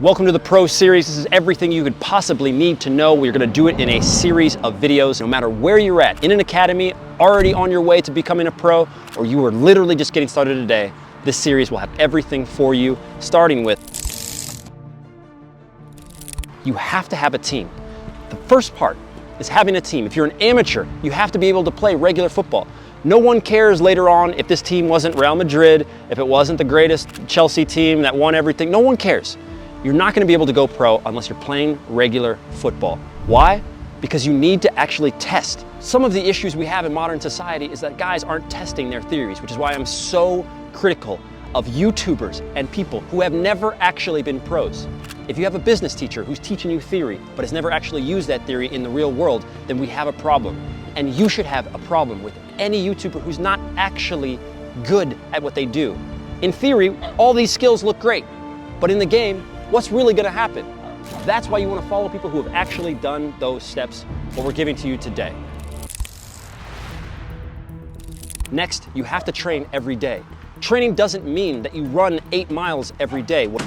Welcome to the Pro Series. This is everything you could possibly need to know. We're gonna do it in a series of videos, no matter where you're at, in an academy, already on your way to becoming a pro, or you are literally just getting started today. This series will have everything for you, starting with, you have to have a team. The first part is having a team. If you're an amateur, you have to be able to play regular football. No one cares later on if this team wasn't Real Madrid, if it wasn't the greatest Chelsea team that won everything. No one cares. You're not going to be able to go pro unless you're playing regular football. Why? Because you need to actually test. Some of the issues we have in modern society is that guys aren't testing their theories, which is why I'm so critical of YouTubers and people who have never actually been pros. If you have a business teacher who's teaching you theory but has never actually used that theory in the real world, then we have a problem. And you should have a problem with any YouTuber who's not actually good at what they do. In theory, all these skills look great, but in the game, what's really gonna happen? That's why you wanna follow people who have actually done those steps, what we're giving to you today. Next, you have to train every day. Training doesn't mean that you run 8 miles every day. What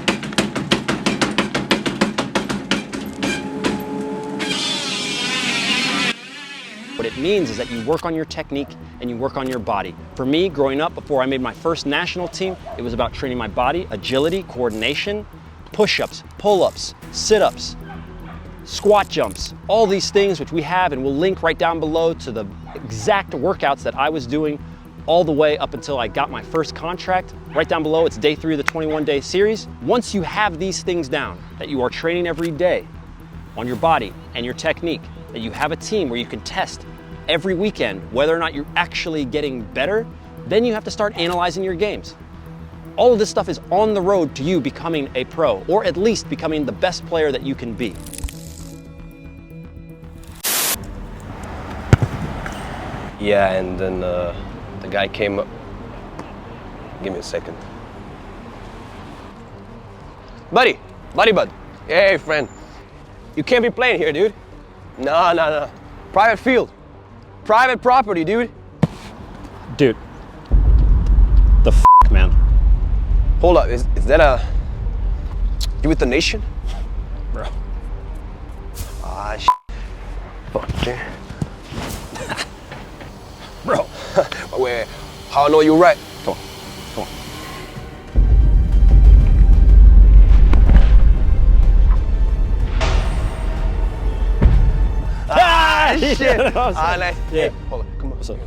it means is that you work on your technique and you work on your body. For me, growing up, before I made my first national team, it was about training my body, agility, coordination, push-ups, pull-ups, sit-ups, squat jumps, all these things which we have, and we'll link right down below to the exact workouts that I was doing all the way up until I got my first contract. Right down below, it's day 3 of the 21-day series. Once you have these things down, that you are training every day on your body and your technique, that you have a team where you can test every weekend whether or not you're actually getting better, then you have to start analyzing your games. All of this stuff is on the road to you becoming a pro, or at least becoming the best player that you can be. Yeah, and then the guy came up. Give me a second. Bud. Hey, friend. You can't be playing here, dude. No. Private field. Private property, dude. Dude, the f, man. Hold up, is that you with the nation? Bro. Ah, fuck, dude. Bro. Wait, how I know you're right? Come on. Ah, shit. Ah, nice. Yeah. Hey, hold on, come on. What's up?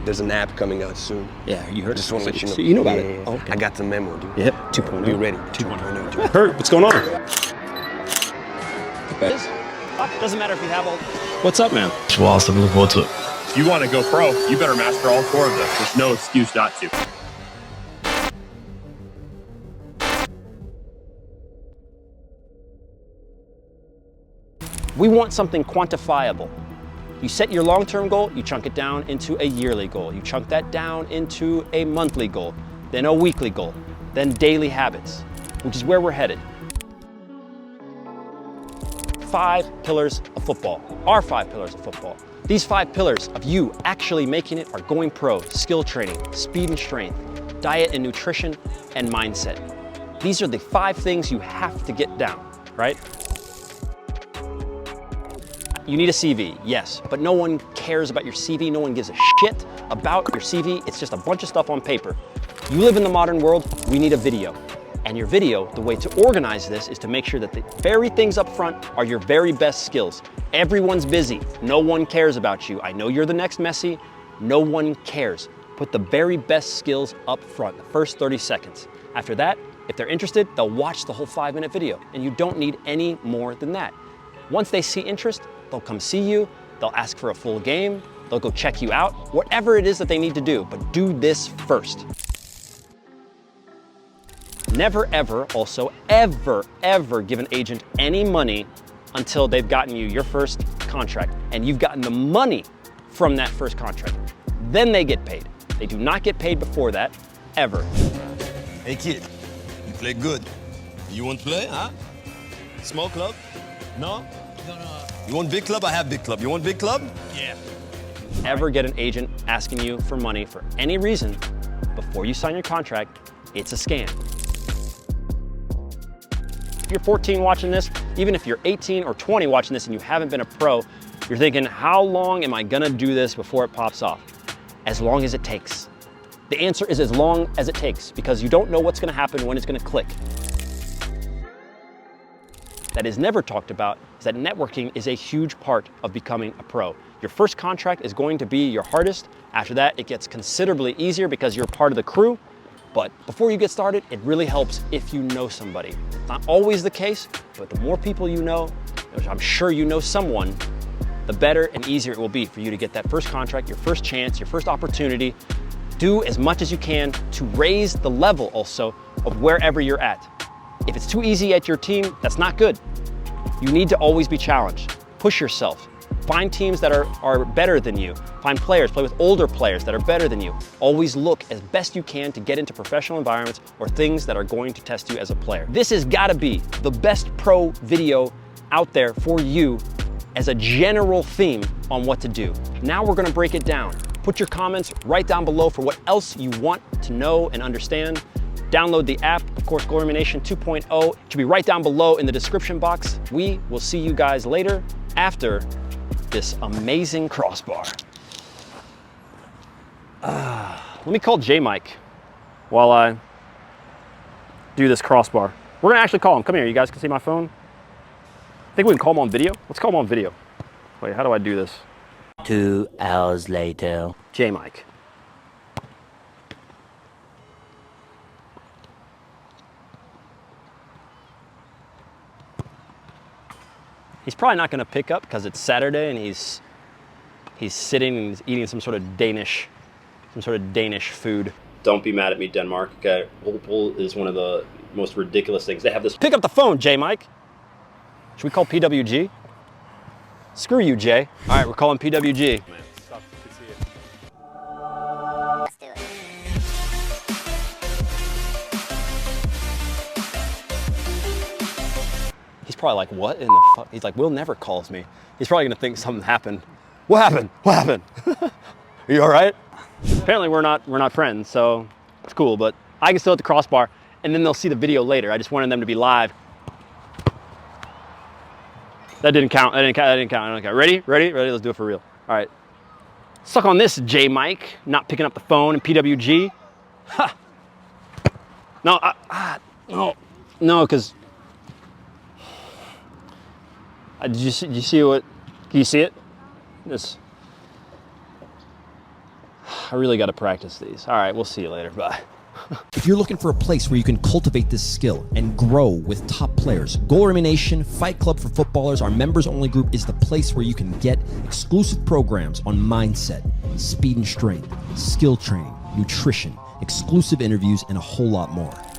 There's an app coming out soon. Yeah, you heard. Just want to let you know. So you know about Yeah, it? yeah. Oh, okay. I got the memo, dude. Yep, 2.0. Be ready. 2.0. Hurt, what's going on? Doesn't matter if you have all. What's up, man? Whilst I'm looking forward to it. If you want to go pro, you better master all 4 of them. There's no excuse not to. We want something quantifiable. You set your long-term goal, you chunk it down into a yearly goal. You chunk that down into a monthly goal, then a weekly goal, then daily habits, which is where we're headed. 5 pillars of football, our 5 pillars of football. These 5 pillars of you actually making it are going pro, skill training, speed and strength, diet and nutrition, and mindset. These are the 5 things you have to get down, right? You need a CV, yes, but no one cares about your CV. No one gives a shit about your CV. It's just a bunch of stuff on paper. You live in the modern world, we need a video. And your video, the way to organize this is to make sure that the very things up front are your very best skills. Everyone's busy, no one cares about you. I know you're the next Messi, no one cares. Put the very best skills up front, the first 30 seconds. After that, if they're interested, they'll watch the whole 5-minute video, and you don't need any more than that. Once they see interest, they'll come see you, they'll ask for a full game, they'll go check you out, whatever it is that they need to do, but do this first. Never ever, also ever give an agent any money until they've gotten you your first contract and you've gotten the money from that first contract. Then they get paid. They do not get paid before that, ever. Hey kid, you play good. You want to play, huh? Small club? No? No. You want big club? I have big club. You want big club? Yeah. Ever get an agent asking you for money for any reason before you sign your contract, it's a scam. If you're 14 watching this, even if you're 18 or 20 watching this and you haven't been a pro, you're thinking, how long am I gonna do this before it pops off? As long as it takes. The answer is as long as it takes, because you don't know what's gonna happen when it's gonna click. That is never talked about is that networking is a huge part of becoming a pro. Your first contract is going to be your hardest. After that, it gets considerably easier because you're part of the crew. But before you get started, it really helps if you know somebody. It's not always the case, but the more people you know, which I'm sure you know someone, the better and easier it will be for you to get that first contract, your first chance, your first opportunity. Do as much as you can to raise the level also of wherever you're at. If it's too easy at your team, that's not good. You need to always be challenged. Push yourself. Find teams that are better than you. Find players, play with older players that are better than you. Always look as best you can to get into professional environments or things that are going to test you as a player. This has got to be the best pro video out there for you as a general theme on what to do. Now we're going to break it down. Put your comments right down below for what else you want to know and understand. Download the app, of course, Goal Elimination 2.0. It should be right down below in the description box. We will see you guys later after this amazing crossbar. Let me call JAYMIKE while I do this crossbar. We're gonna actually call him. Come here, you guys can see my phone. I think we can call him on video. Let's call him on video. Wait, how do I do this? 2 hours later. JAYMIKE. He's probably not going to pick up because it's Saturday and he's sitting and he's eating some sort of Danish food. Don't be mad at me, Denmark. Okay, Whirlpool is one of the most ridiculous things. They have this. Pick up the phone, JAYMIKE. Should we call PWG? Screw you, Jay. All right, we're calling PWG. He's probably like, what in the fuck? He's like, Will never calls me. He's probably gonna think something happened. What happened? What happened? Are you all right? Apparently we're not friends, so it's cool, but I can still hit the crossbar and then they'll see the video later. I just wanted them to be live. That didn't count, that didn't count. Ready? Let's do it for real. All right. Suck on this, JAYMIKE, not picking up the phone in PWG. Ha! No, because did you see what? Can you see it? This. I really got to practice these. All right, we'll see you later. Bye. If you're looking for a place where you can cultivate this skill and grow with top players, Goal Elimination Fight Club for Footballers, our members-only group, is the place where you can get exclusive programs on mindset, speed and strength, skill training, nutrition, exclusive interviews, and a whole lot more.